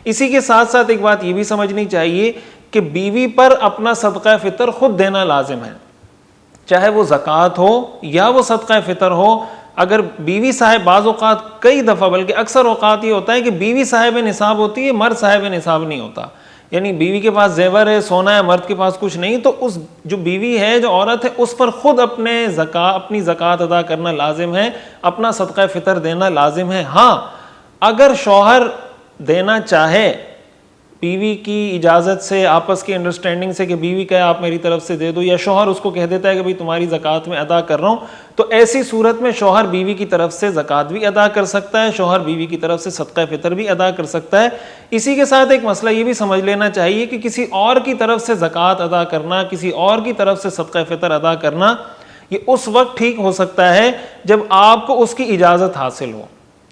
اسی کے ساتھ ساتھ ایک بات یہ بھی سمجھنی چاہیے کہ بیوی پر اپنا صدقہ فطر خود دینا لازم ہے، چاہے وہ زکوٰۃ ہو یا وہ صدقہ فطر ہو. اگر بیوی صاحب، بعض اوقات کئی دفعہ بلکہ اکثر اوقات یہ ہوتا ہے کہ بیوی صاحب نصاب ہوتی ہے، مرد صاحب نصاب نہیں ہوتا. یعنی بیوی کے پاس زیور ہے، سونا ہے، مرد کے پاس کچھ نہیں، تو اس جو بیوی ہے، جو عورت ہے، اس پر خود اپنی زکوٰۃ ادا کرنا لازم ہے، اپنا صدقہ فطر دینا لازم ہے. ہاں اگر شوہر دینا چاہے بیوی کی اجازت سے، آپس کی انڈرسٹینڈنگ سے کہ بیوی کہے آپ میری طرف سے دے دو، یا شوہر اس کو کہہ دیتا ہے کہ بھئی تمہاری زکوٰۃ میں ادا کر رہا ہوں، تو ایسی صورت میں شوہر بیوی کی طرف سے زکوٰۃ بھی ادا کر سکتا ہے، شوہر بیوی کی طرف سے صدقہ فطر بھی ادا کر سکتا ہے. اسی کے ساتھ ایک مسئلہ یہ بھی سمجھ لینا چاہیے کہ کسی اور کی طرف سے زکوٰۃ ادا کرنا، کسی اور کی طرف سے صدقہ فطر ادا کرنا، یہ اس وقت ٹھیک ہو سکتا ہے جب آپ کو اس کی اجازت حاصل ہو.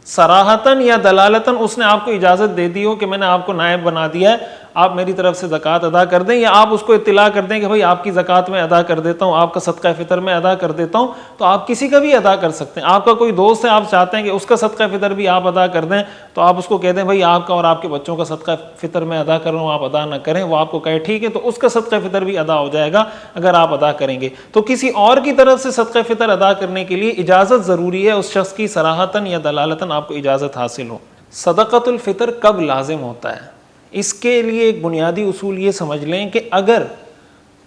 صراحتاً یا دلالتاً اس نے آپ کو اجازت دے دی ہو کہ میں نے آپ کو نائب بنا دیا ہے، آپ میری طرف سے زکوٰۃ ادا کر دیں، یا آپ اس کو اطلاع کر دیں کہ بھائی آپ کی زکوٰۃ میں ادا کر دیتا ہوں، آپ کا صدقہ فطر میں ادا کر دیتا ہوں، تو آپ کسی کا بھی ادا کر سکتے ہیں. آپ کا کوئی دوست ہے، آپ چاہتے ہیں کہ اس کا صدقہ فطر بھی آپ ادا کر دیں، تو آپ اس کو کہہ دیں بھائی آپ کا اور آپ کے بچوں کا صدقہ فطر میں ادا کر رہا ہوں، آپ ادا نہ کریں. وہ آپ کو کہے ٹھیک ہے، تو اس کا صدقہ فطر بھی ادا ہو جائے گا اگر آپ ادا کریں گے. تو کسی اور کی طرف سے صدقہ فطر ادا کرنے کے لیے اجازت ضروری ہے، اس شخص کی صراحتاً یا دلالتاً آپ کو اجازت حاصل ہو. صدقۃ الفطر کب لازم ہوتا ہے؟ اس کے لیے ایک بنیادی اصول یہ سمجھ لیں کہ اگر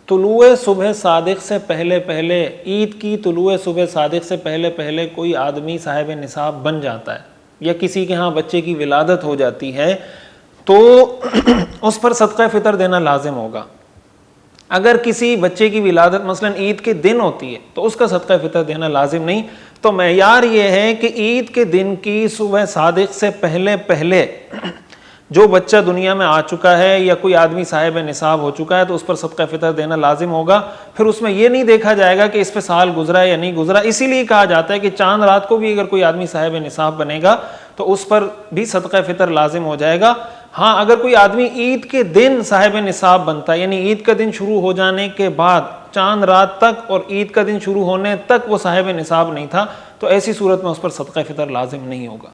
طلوع صبح صادق سے پہلے عید کی طلوع صبح صادق سے پہلے کوئی آدمی صاحب نصاب بن جاتا ہے، یا کسی کے ہاں بچے کی ولادت ہو جاتی ہے، تو اس پر صدقہ فطر دینا لازم ہوگا. اگر کسی بچے کی ولادت مثلا عید کے دن ہوتی ہے تو اس کا صدقہ فطر دینا لازم نہیں. تو معیار یہ ہے کہ عید کے دن کی صبح صادق سے پہلے جو بچہ دنیا میں آ چکا ہے یا کوئی آدمی صاحب نصاب ہو چکا ہے تو اس پر صدقہ فطر دینا لازم ہوگا. پھر اس میں یہ نہیں دیکھا جائے گا کہ اس پہ سال گزرا ہے یا نہیں گزرا. اسی لیے کہا جاتا ہے کہ چاند رات کو بھی اگر کوئی آدمی صاحب نصاب بنے گا تو اس پر بھی صدقہ فطر لازم ہو جائے گا. ہاں اگر کوئی آدمی عید کے دن صاحب نصاب بنتا ہے، یعنی عید کا دن شروع ہو جانے کے بعد چاند رات تک اور عید کا دن شروع ہونے تک وہ صاحب نصاب نہیں تھا، تو ایسی صورت میں اس پر صدقہ فطر لازم نہیں ہوگا.